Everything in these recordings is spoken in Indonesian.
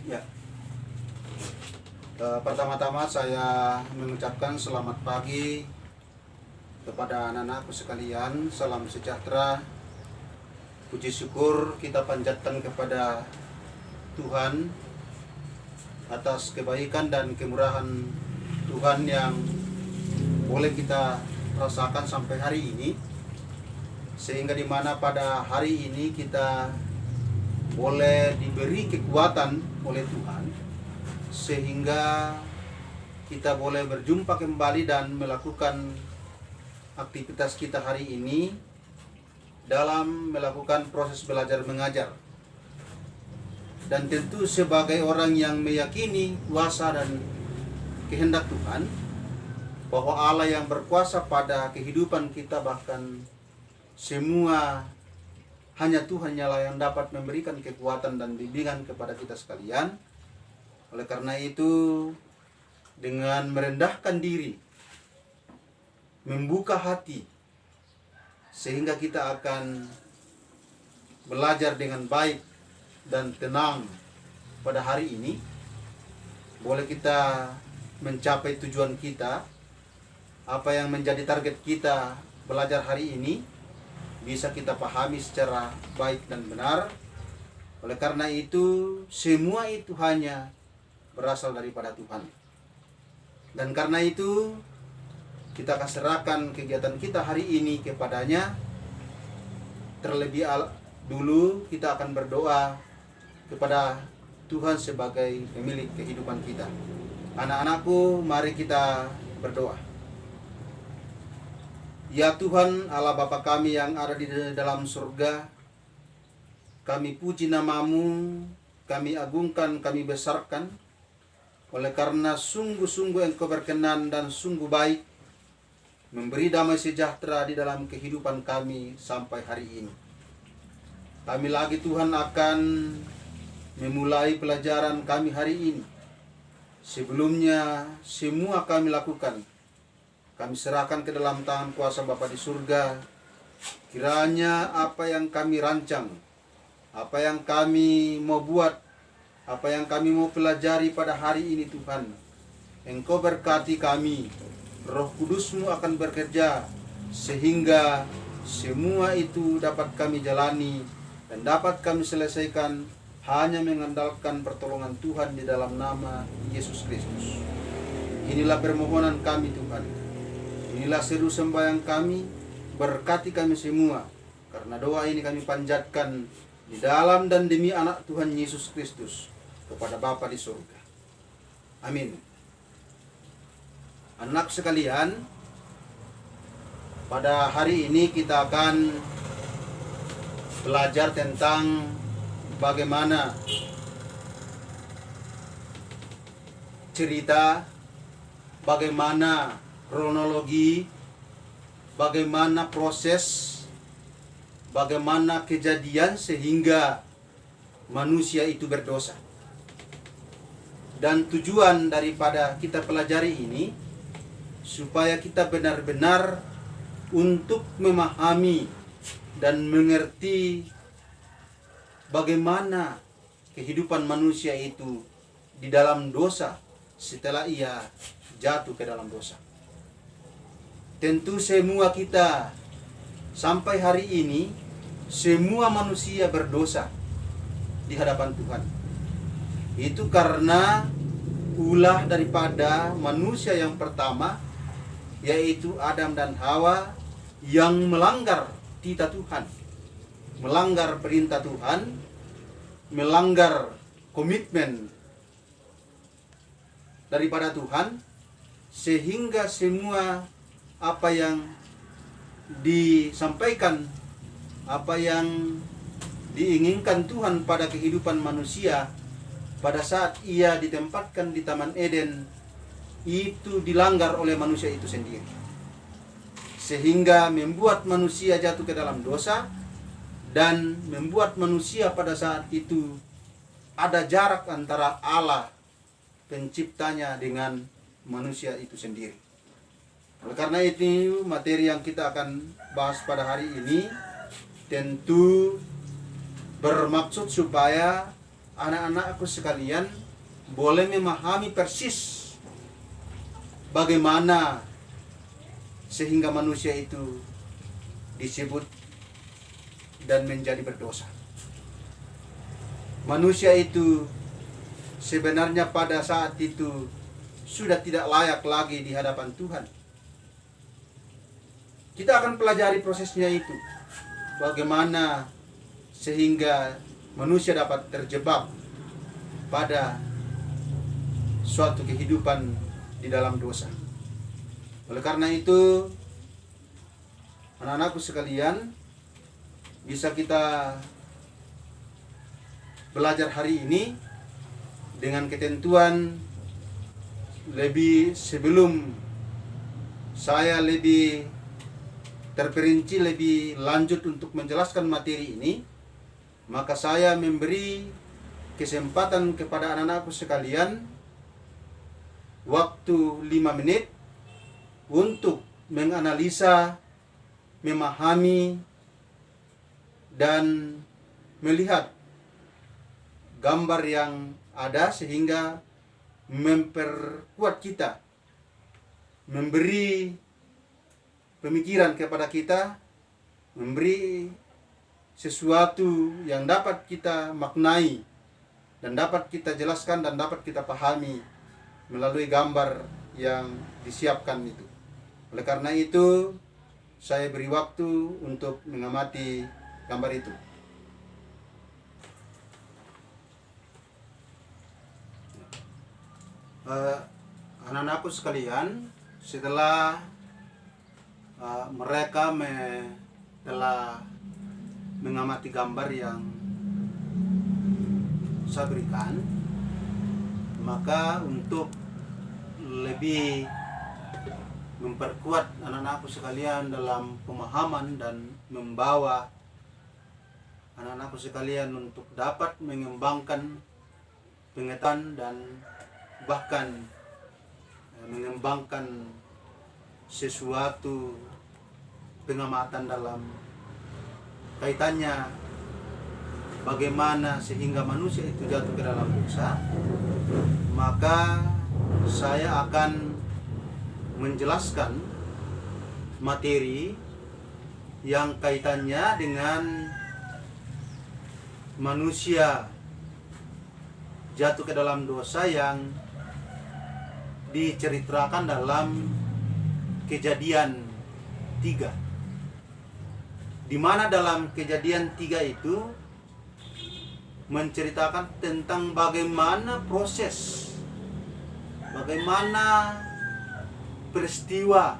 Ya, pertama-tama saya mengucapkan selamat pagi kepada anak-anakku sekalian. Salam sejahtera. Puji syukur kita panjatkan kepada Tuhan atas kebaikan dan kemurahan Tuhan yang boleh kita rasakan sampai hari ini, sehingga dimana pada hari ini kita boleh diberi kekuatan oleh Tuhan sehingga kita boleh berjumpa kembali dan melakukan aktivitas kita hari ini dalam melakukan proses belajar mengajar. Dan tentu sebagai orang yang meyakini kuasa dan kehendak Tuhan, bahwa Allah yang berkuasa pada kehidupan kita, bahkan semua hanya Tuhan yang dapat memberikan kekuatan dan bimbingan kepada kita sekalian. Oleh karena itu, dengan merendahkan diri, membuka hati, sehingga kita akan belajar dengan baik dan tenang pada hari ini, boleh kita mencapai tujuan kita. Apa yang menjadi target kita belajar hari ini bisa kita pahami secara baik dan benar. Oleh karena itu, semua itu hanya berasal daripada Tuhan. Dan karena itu, kita akan serahkan kegiatan kita hari ini kepadanya. Terlebih dulu kita akan berdoa kepada Tuhan sebagai pemilik kehidupan kita. Anak-anakku, mari kita berdoa. Ya Tuhan, Allah Bapa kami yang ada di dalam surga, kami puji nama-Mu, kami agungkan, kami besarkan, oleh karena sungguh-sungguh Engkau berkenan dan sungguh baik memberi damai sejahtera di dalam kehidupan kami sampai hari ini. Kami lagi Tuhan akan memulai pelajaran kami hari ini. Sebelumnya semua kami lakukan, kami serahkan ke dalam tangan kuasa Bapa di surga. Kiranya apa yang kami rancang, apa yang kami mau buat, apa yang kami mau pelajari pada hari ini Tuhan, Engkau berkati kami. Roh Kudus-Mu akan bekerja sehingga semua itu dapat kami jalani dan dapat kami selesaikan hanya mengandalkan pertolongan Tuhan di dalam nama Yesus Kristus. Inilah permohonan kami Tuhan. Inilah seru sembahyang kami, berkati kami semua. Karena doa ini kami panjatkan di dalam dan demi anak Tuhan Yesus Kristus kepada Bapa di surga. Amin. Anak sekalian, pada hari ini kita akan belajar tentang bagaimana cerita, bagaimana kronologi, bagaimana proses, bagaimana kejadian sehingga manusia itu berdosa. Dan tujuan daripada kita pelajari ini, supaya kita benar-benar untuk memahami dan mengerti bagaimana kehidupan manusia itu di dalam dosa setelah ia jatuh ke dalam dosa. Tentu semua kita sampai hari ini, semua manusia berdosa di hadapan Tuhan. Itu karena ulah daripada manusia yang pertama, yaitu Adam dan Hawa, yang melanggar titah Tuhan, melanggar perintah Tuhan, melanggar komitmen daripada Tuhan, sehingga semua apa yang disampaikan, apa yang diinginkan Tuhan pada kehidupan manusia pada saat ia ditempatkan di Taman Eden, itu dilanggar oleh manusia itu sendiri, sehingga membuat manusia jatuh ke dalam dosa dan membuat manusia pada saat itu ada jarak antara Allah penciptanya dengan manusia itu sendiri. Oleh karena itu, materi yang kita akan bahas pada hari ini tentu bermaksud supaya anak-anakku sekalian boleh memahami persis bagaimana sehingga manusia itu disebut dan menjadi berdosa. Manusia itu sebenarnya pada saat itu sudah tidak layak lagi di hadapan Tuhan. Kita akan pelajari prosesnya itu. Bagaimana sehingga manusia dapat terjebak pada suatu kehidupan di dalam dosa. Oleh karena itu, anak-anakku sekalian, bisa kita belajar hari ini dengan ketentuan lebih sebelum saya lebih terperinci lebih lanjut untuk menjelaskan materi ini, maka saya memberi kesempatan kepada anak-anakku sekalian waktu 5 menit untuk menganalisa, memahami, dan melihat gambar yang ada sehingga memperkuat kita, memberi pemikiran kepada kita, memberi sesuatu yang dapat kita maknai dan dapat kita jelaskan dan dapat kita pahami melalui gambar yang disiapkan itu. Oleh karena itu, saya beri waktu untuk mengamati gambar itu. Anak-anakku sekalian, setelah mereka telah mengamati gambar yang saya berikan, maka untuk lebih memperkuat anak-anakku sekalian dalam pemahaman dan membawa anak-anakku sekalian untuk dapat mengembangkan pengetahuan dan bahkan mengembangkan sesuatu pengamatan dalam kaitannya bagaimana sehingga manusia itu jatuh ke dalam dosa, maka saya akan menjelaskan materi yang kaitannya dengan manusia jatuh ke dalam dosa yang diceritakan dalam Kejadian 3. Di mana dalam Kejadian 3 itu menceritakan tentang bagaimana proses, bagaimana peristiwa,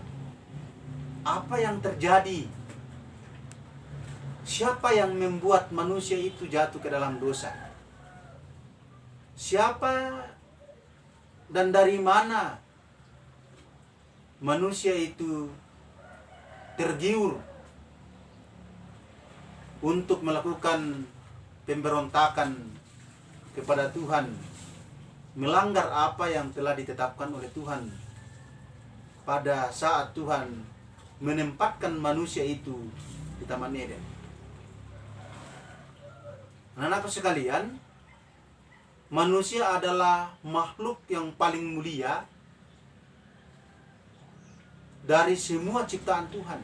apa yang terjadi, siapa yang membuat manusia itu jatuh ke dalam dosa, siapa dan dari mana manusia itu tergiur untuk melakukan pemberontakan kepada Tuhan, melanggar apa yang telah ditetapkan oleh Tuhan pada saat Tuhan menempatkan manusia itu di Taman Eden. Anak-anakku sekalian, manusia adalah makhluk yang paling mulia dari semua ciptaan Tuhan.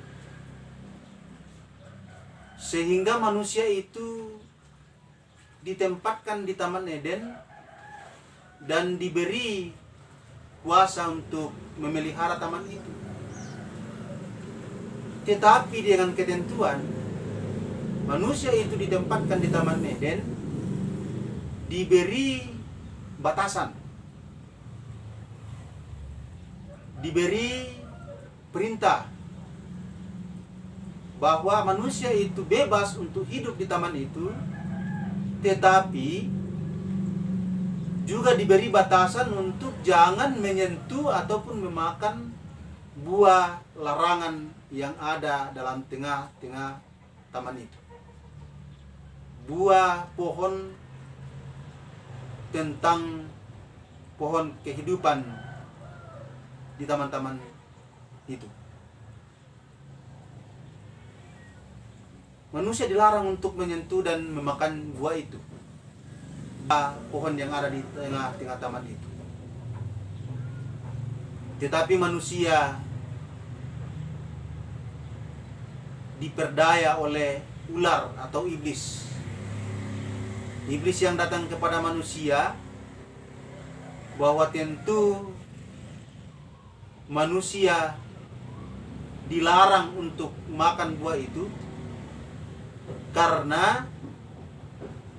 Sehingga manusia itu ditempatkan di Taman Eden dan diberi kuasa untuk memelihara taman itu. Tetapi dengan ketentuan, manusia itu ditempatkan di Taman Eden, diberi batasan, diberi perintah bahwa manusia itu bebas untuk hidup di taman itu, tetapi juga diberi batasan untuk jangan menyentuh ataupun memakan buah larangan yang ada dalam tengah-tengah taman itu. Buah pohon tentang pohon kehidupan di taman-taman itu. Manusia dilarang untuk menyentuh dan memakan buah itu. pohon yang ada di tengah-tengah taman itu. Tetapi manusia diperdaya oleh ular atau iblis. Iblis yang datang kepada manusia bahwa tentu manusia dilarang untuk makan buah itu karena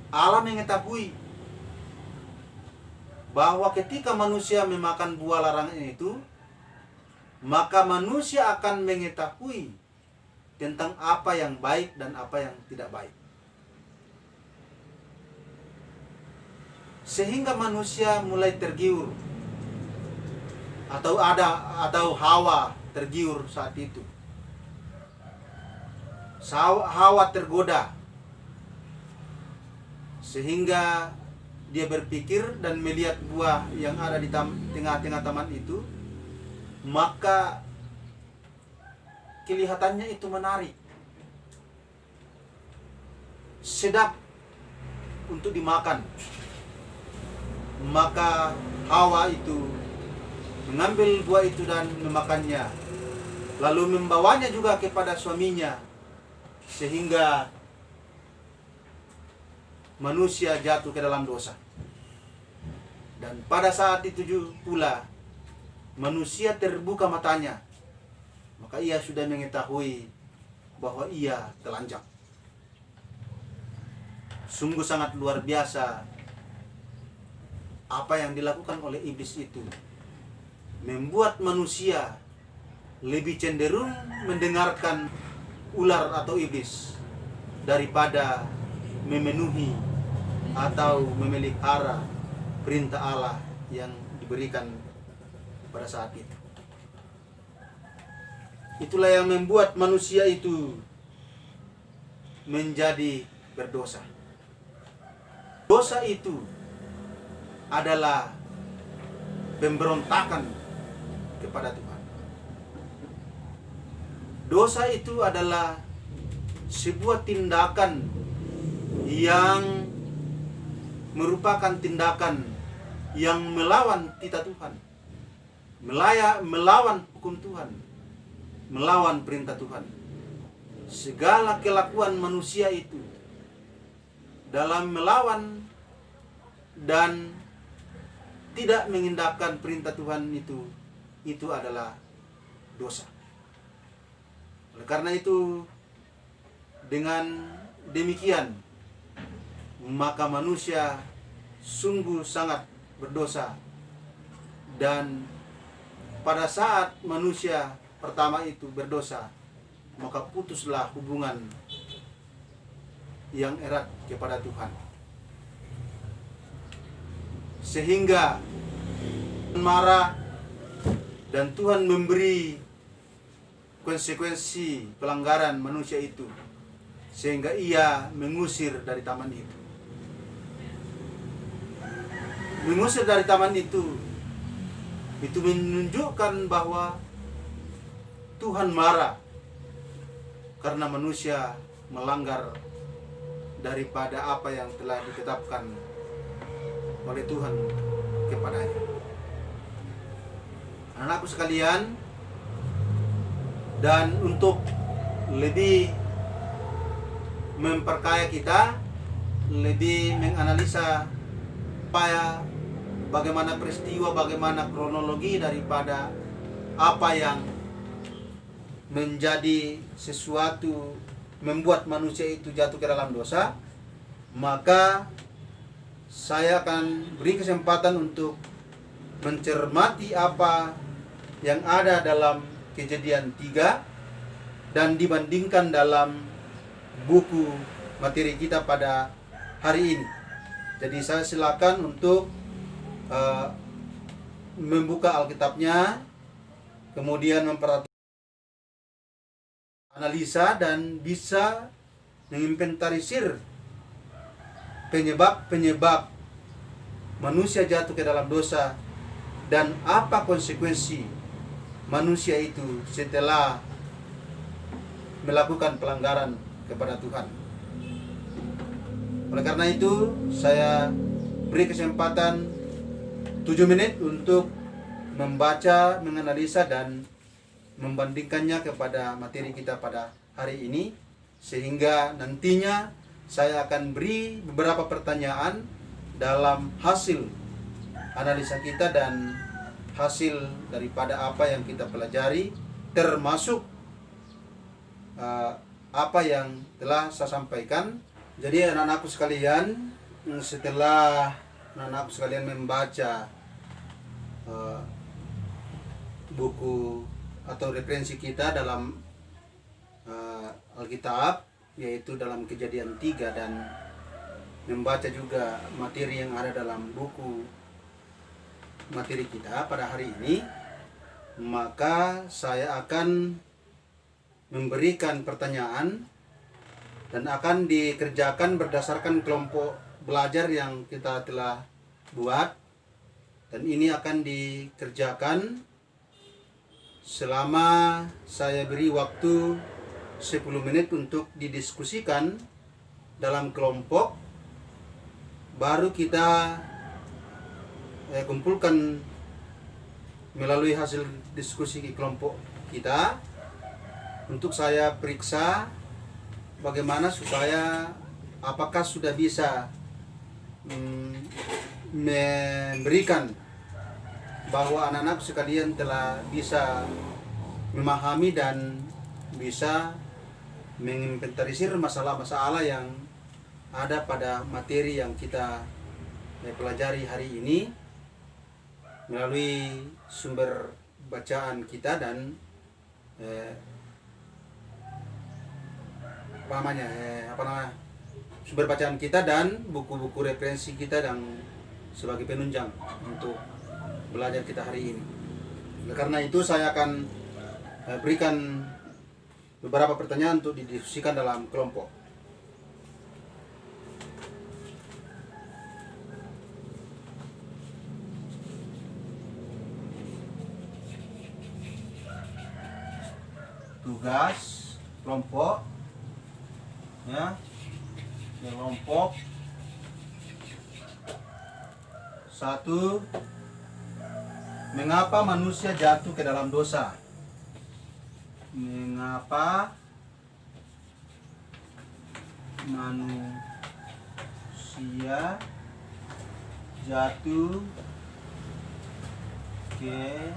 Allah mengetahui bahwa ketika manusia memakan buah larangan itu, maka manusia akan mengetahui tentang apa yang baik dan apa yang tidak baik. Sehingga manusia mulai tergiur atau Hawa tergiur saat itu. Hawa tergoda sehingga dia berpikir dan melihat buah yang ada di tengah-tengah taman itu, maka kelihatannya itu menarik, sedap untuk dimakan. Maka Hawa itu mengambil buah itu dan memakannya, lalu membawanya juga kepada suaminya, sehingga manusia jatuh ke dalam dosa. Dan pada saat itu pula manusia terbuka matanya, maka ia sudah mengetahui bahwa ia telanjang. Sungguh sangat luar biasa apa yang dilakukan oleh iblis itu, membuat manusia lebih cenderung mendengarkan ular atau iblis daripada memenuhi atau memelihara perintah Allah yang diberikan pada saat itu. Itulah yang membuat manusia itu menjadi berdosa. Dosa itu adalah pemberontakan kepada Tuhan. Dosa itu adalah sebuah tindakan yang merupakan tindakan yang melawan titah Tuhan, melawan hukum Tuhan, melawan perintah Tuhan. Segala kelakuan manusia itu dalam melawan dan tidak mengindahkan perintah Tuhan itu adalah dosa. Oleh karena itu, dengan demikian maka manusia sungguh sangat berdosa. Dan pada saat manusia pertama itu berdosa, maka putuslah hubungan yang erat kepada Tuhan, sehingga marah dan Tuhan memberi konsekuensi pelanggaran manusia itu, sehingga ia mengusir dari taman itu. Mengusir dari taman itu menunjukkan bahwa Tuhan marah karena manusia melanggar daripada apa yang telah ditetapkan oleh Tuhan kepadanya. Anak-anakku sekalian, dan untuk lebih memperkaya kita, lebih menganalisa bagaimana peristiwa, bagaimana kronologi daripada apa yang menjadi sesuatu membuat manusia itu jatuh ke dalam dosa, maka saya akan beri kesempatan untuk mencermati apa yang ada dalam Kejadian 3 dan dibandingkan dalam buku materi kita pada hari ini. Jadi saya silakan untuk membuka Alkitabnya, kemudian memperhatikan analisa dan bisa menginventarisir penyebab manusia jatuh ke dalam dosa dan apa konsekuensi manusia itu setelah melakukan pelanggaran kepada Tuhan. Oleh karena itu, saya beri kesempatan 7 menit untuk membaca, menganalisa, dan membandingkannya kepada materi kita pada hari ini, sehingga nantinya saya akan beri beberapa pertanyaan dalam hasil analisa kita dan hasil daripada apa yang kita pelajari, termasuk apa yang telah saya sampaikan. Jadi anak-anakku sekalian, setelah anak-anakku sekalian membaca buku atau referensi kita dalam Alkitab, yaitu dalam Kejadian 3, dan membaca juga materi yang ada dalam buku materi kita pada hari ini, maka saya akan memberikan pertanyaan dan akan dikerjakan berdasarkan kelompok belajar yang kita telah buat, dan ini akan dikerjakan selama saya beri waktu 10 menit untuk didiskusikan dalam kelompok. Baru kita kumpulkan melalui hasil diskusi di kelompok kita, untuk saya periksa bagaimana supaya apakah sudah bisa memberikan bahwa anak-anak sekalian telah bisa memahami dan bisa menginventarisir masalah-masalah yang ada pada materi yang kita pelajari hari ini melalui sumber bacaan kita dan sumber bacaan kita dan buku-buku referensi kita dan sebagai penunjang untuk belajar kita hari ini. Karena itu saya akan berikan beberapa pertanyaan untuk didiskusikan dalam kelompok. Tugas kelompok, ya, kelompok 1. Mengapa manusia jatuh ke dalam dosa? Mengapa manusia jatuh ke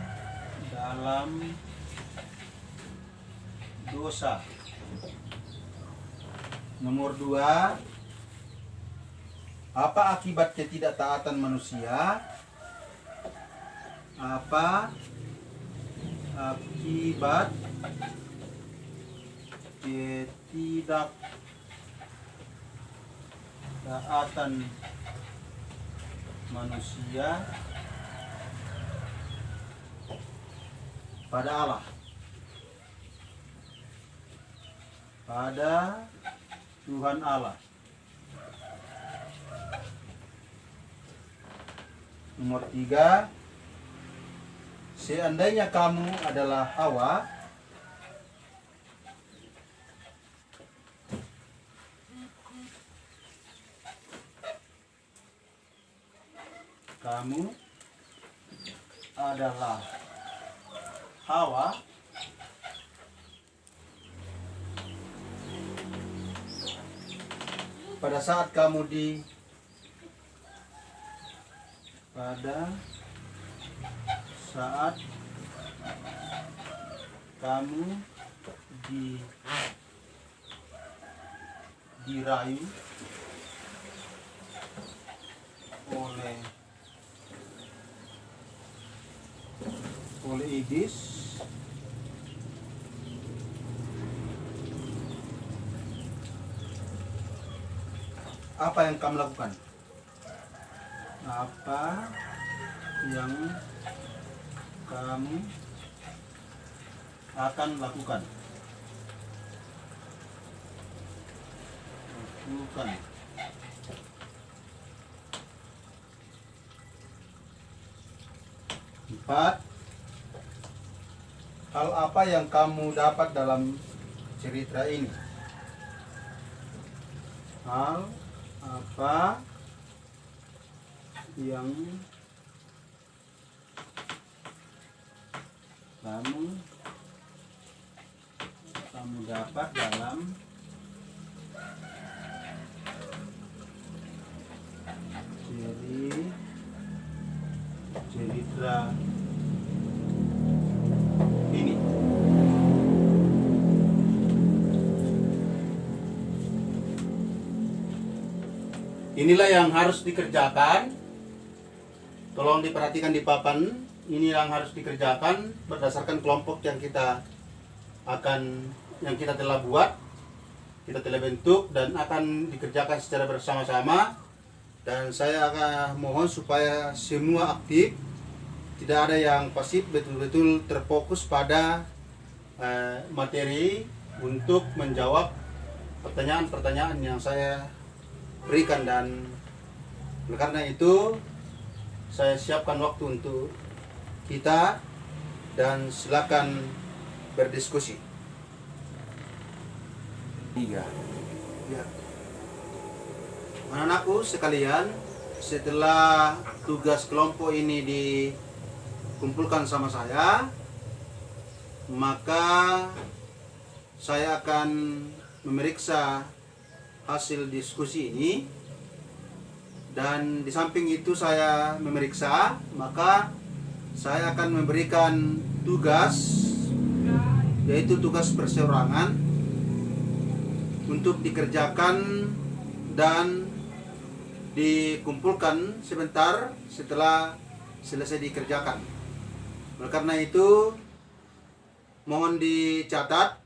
dalam dosa? Nomor 2, apa akibat ketidaktaatan manusia? Apa akibat ketidaktaatan manusia pada Allah, pada Tuhan Allah? Nomor 3, seandainya kamu adalah Hawa, kamu adalah Hawa, pada saat kamu dirayu oleh iblis, apa yang kamu lakukan? Apa yang kamu akan lakukan? Empat, hal apa yang kamu dapat dalam cerita ini? Hal apa yang kamu dapat dalam cerita ini. Inilah yang harus dikerjakan. Tolong diperhatikan di papan. Ini yang harus dikerjakan berdasarkan kelompok yang kita telah buat, kita telah bentuk dan akan dikerjakan secara bersama-sama. Dan saya akan mohon supaya semua aktif, tidak ada yang pasif, betul-betul terfokus pada materi untuk menjawab pertanyaan-pertanyaan yang saya berikan. Dan karena itu saya siapkan waktu untuk kita dan silakan berdiskusi. 3. Ya. Anak-anakku sekalian, setelah tugas kelompok ini dikumpulkan sama saya, maka saya akan memeriksa hasil diskusi ini. Dan di samping itu saya memeriksa, maka saya akan memberikan tugas, yaitu tugas perseorangan untuk dikerjakan dan dikumpulkan sebentar setelah selesai dikerjakan. Oleh karena itu mohon dicatat,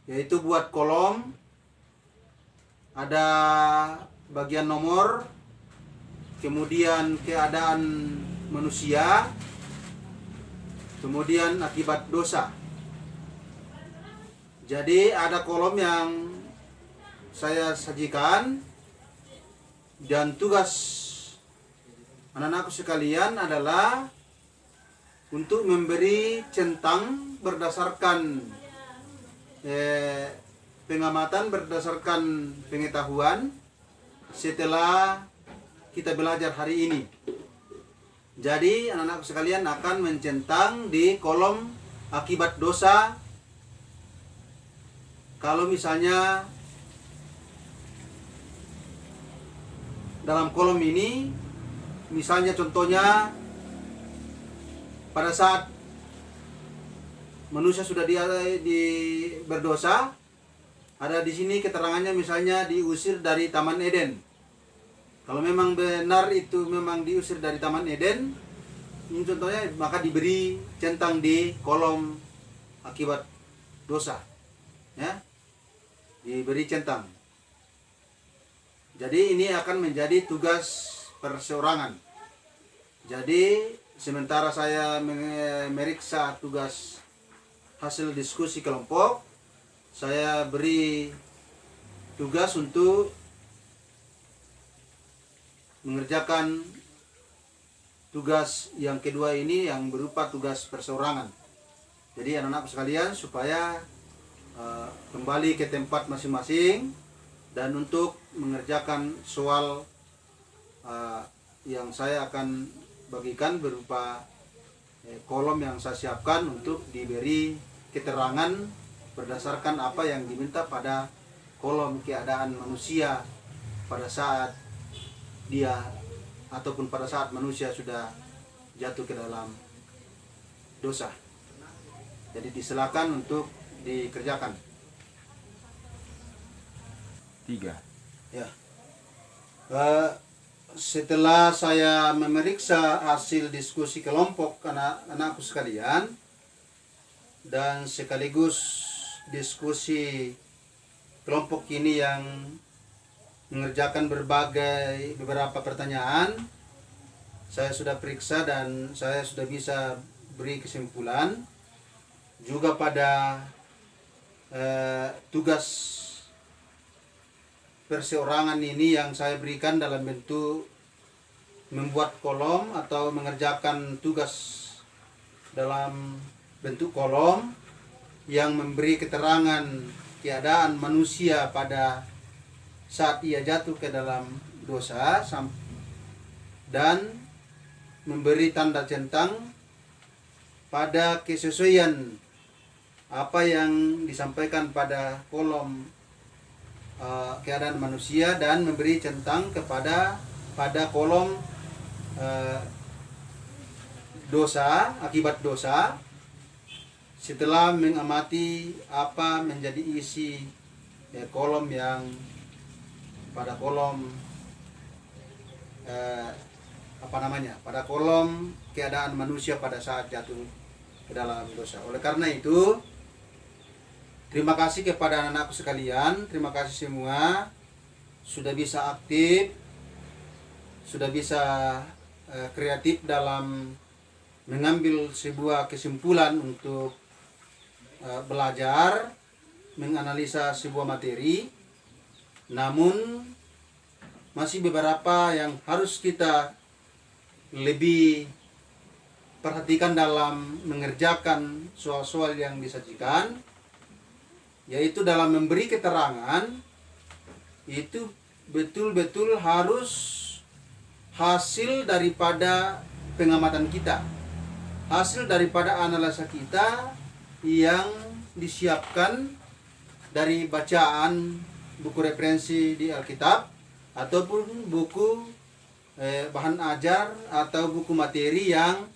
yaitu buat kolom ada bagian nomor, kemudian keadaan manusia, kemudian akibat dosa. Jadi ada kolom yang saya sajikan, dan tugas anak-anakku sekalian adalah untuk memberi centang berdasarkan pengamatan, berdasarkan pengetahuan setelah kita belajar hari ini. Jadi anak-anakku sekalian akan mencentang di kolom akibat dosa. Kalau misalnya dalam kolom ini, misalnya contohnya pada saat manusia sudah berdosa, ada di sini keterangannya misalnya diusir dari Taman Eden. Kalau memang benar itu memang diusir dari Taman Eden, ini contohnya, maka diberi centang di kolom akibat dosa, ya, diberi centang. Jadi ini akan menjadi tugas perseorangan. Jadi sementara saya memeriksa tugas hasil diskusi kelompok, saya beri tugas untuk mengerjakan tugas yang kedua ini yang berupa tugas perseorangan. Jadi anak-anak sekalian supaya kembali ke tempat masing-masing dan untuk mengerjakan soal yang saya akan bagikan berupa kolom yang saya siapkan untuk diberi keterangan berdasarkan apa yang diminta pada kolom keadaan manusia pada saat dia ataupun pada saat manusia sudah jatuh ke dalam dosa. Jadi disilakan untuk dikerjakan. 3. Ya. Setelah saya memeriksa hasil diskusi kelompok anak-anakku sekalian dan sekaligus diskusi kelompok ini yang mengerjakan beberapa pertanyaan, saya sudah periksa dan saya sudah bisa beri kesimpulan juga pada tugas perseorangan ini yang saya berikan dalam bentuk membuat kolom atau mengerjakan tugas dalam bentuk kolom yang memberi keterangan keadaan manusia pada saat ia jatuh ke dalam dosa dan memberi tanda centang pada kesesuaian apa yang disampaikan pada kolom keadaan manusia, dan memberi centang pada kolom dosa, akibat dosa, setelah mengamati apa menjadi isi kolom yang pada kolom pada kolom keadaan manusia pada saat jatuh ke dalam dosa. Oleh karena itu, terima kasih kepada anak-anakku sekalian, terima kasih semua sudah bisa aktif, sudah bisa kreatif dalam mengambil sebuah kesimpulan untuk belajar menganalisa sebuah materi. Namun masih beberapa yang harus kita lebih perhatikan dalam mengerjakan soal-soal yang disajikan, yaitu dalam memberi keterangan itu betul-betul harus hasil daripada pengamatan kita, hasil daripada analisa kita yang disiapkan dari bacaan buku referensi di Alkitab ataupun buku bahan ajar atau buku materi yang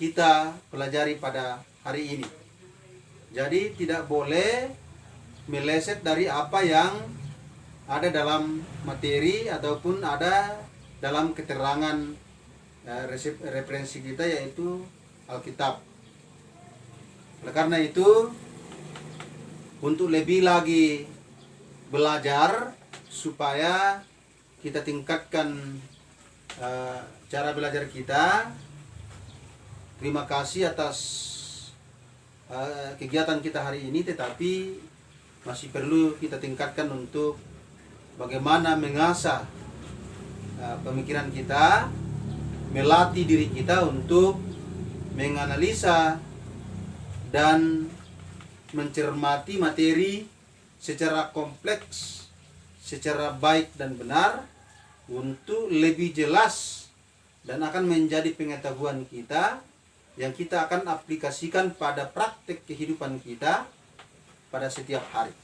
kita pelajari pada hari ini. Jadi tidak boleh meleset dari apa yang ada dalam materi ataupun ada dalam keterangan referensi kita, yaitu Alkitab. Oleh karena itu, untuk lebih lagi belajar supaya kita tingkatkan cara belajar kita, terima kasih atas kegiatan kita hari ini, tetapi masih perlu kita tingkatkan untuk bagaimana mengasah pemikiran kita, melatih diri kita untuk menganalisa dan mencermati materi secara kompleks, secara baik dan benar, untuk lebih jelas dan akan menjadi pengetahuan kita yang kita akan aplikasikan pada praktek kehidupan kita pada setiap hari.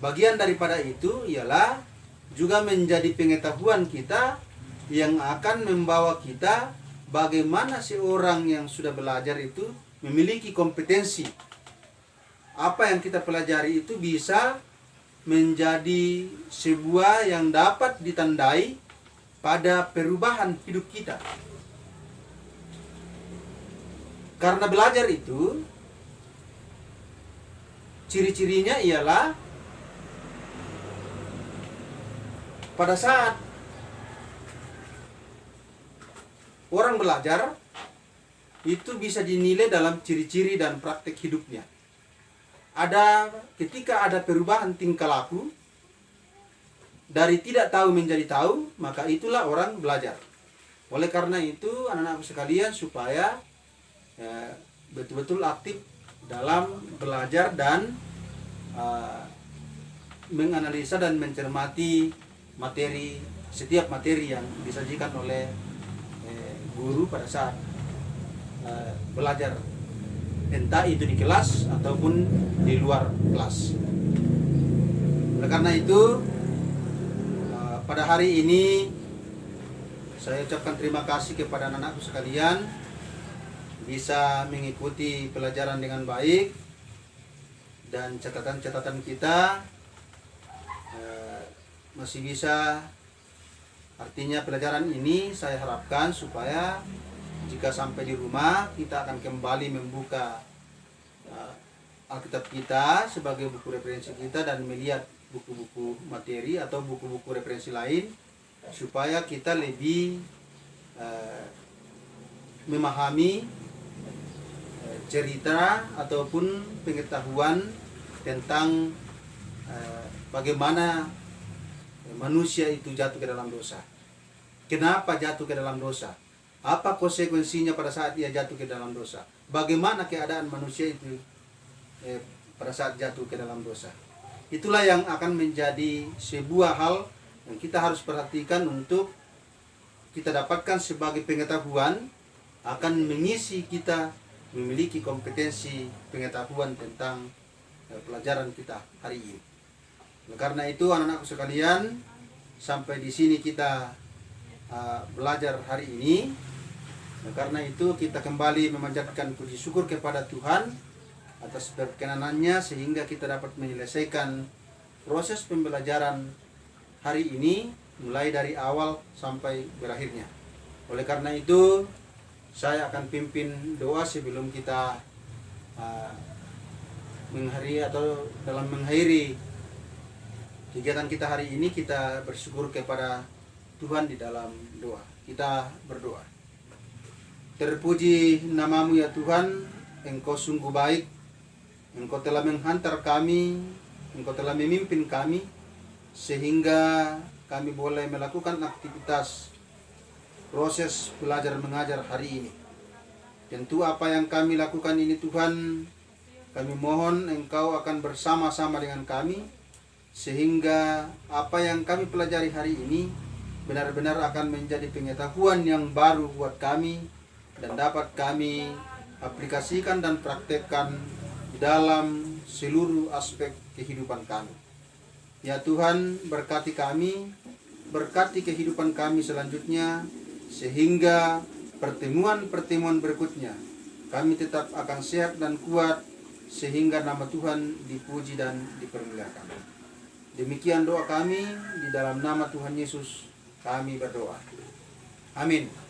Bagian daripada itu ialah juga menjadi pengetahuan kita yang akan membawa kita bagaimana seorang yang sudah belajar itu memiliki kompetensi. Apa yang kita pelajari itu bisa menjadi sebuah yang dapat ditandai pada perubahan hidup kita. Karena belajar itu ciri-cirinya ialah pada saat orang belajar itu bisa dinilai dalam ciri-ciri dan praktek hidupnya. Ketika ada perubahan tingkah laku dari tidak tahu menjadi tahu, maka itulah orang belajar. Oleh karena itu, anak-anak sekalian, supaya betul-betul aktif dalam belajar dan menganalisa dan mencermati setiap materi yang disajikan oleh guru pada saat belajar, entah itu di kelas ataupun di luar kelas. Oleh karena itu, pada hari ini saya ucapkan terima kasih kepada anak-anakku sekalian, bisa mengikuti pelajaran dengan baik, dan catatan-catatan kita masih bisa. Artinya pelajaran ini saya harapkan supaya jika sampai di rumah kita akan kembali membuka Alkitab kita sebagai buku referensi kita dan melihat buku-buku materi atau buku-buku referensi lain, supaya kita lebih memahami cerita ataupun pengetahuan tentang bagaimana manusia itu jatuh ke dalam dosa. Kenapa jatuh ke dalam dosa? Apa konsekuensinya pada saat dia jatuh ke dalam dosa? Bagaimana keadaan manusia itu pada saat jatuh ke dalam dosa? Itulah yang akan menjadi sebuah hal yang kita harus perhatikan untuk kita dapatkan sebagai pengetahuan akan mengisi kita memiliki kompetensi pengetahuan tentang pelajaran kita hari ini. Karena itu anak-anakku sekalian, sampai di sini kita belajar hari ini. Karena itu kita kembali memanjatkan puji syukur kepada Tuhan atas perkenanannya sehingga kita dapat menyelesaikan proses pembelajaran hari ini mulai dari awal sampai berakhirnya. Oleh karena itu saya akan pimpin doa sebelum kita mengakhiri kegiatan kita hari ini. Kita bersyukur kepada Tuhan di dalam doa. Kita berdoa. Terpuji namamu ya Tuhan, Engkau sungguh baik, Engkau telah menghantar kami, Engkau telah memimpin kami, sehingga kami boleh melakukan aktivitas proses belajar mengajar hari ini. Tentu apa yang kami lakukan ini Tuhan, kami mohon Engkau akan bersama-sama dengan kami, sehingga apa yang kami pelajari hari ini benar-benar akan menjadi pengetahuan yang baru buat kami dan dapat kami aplikasikan dan praktekkan di dalam seluruh aspek kehidupan kami. Ya Tuhan, berkati kami, berkati kehidupan kami selanjutnya, sehingga pertemuan-pertemuan berikutnya kami tetap akan sehat dan kuat, sehingga nama Tuhan dipuji dan dipermuliakan. Demikian doa kami, di dalam nama Tuhan Yesus kami berdoa. Amin.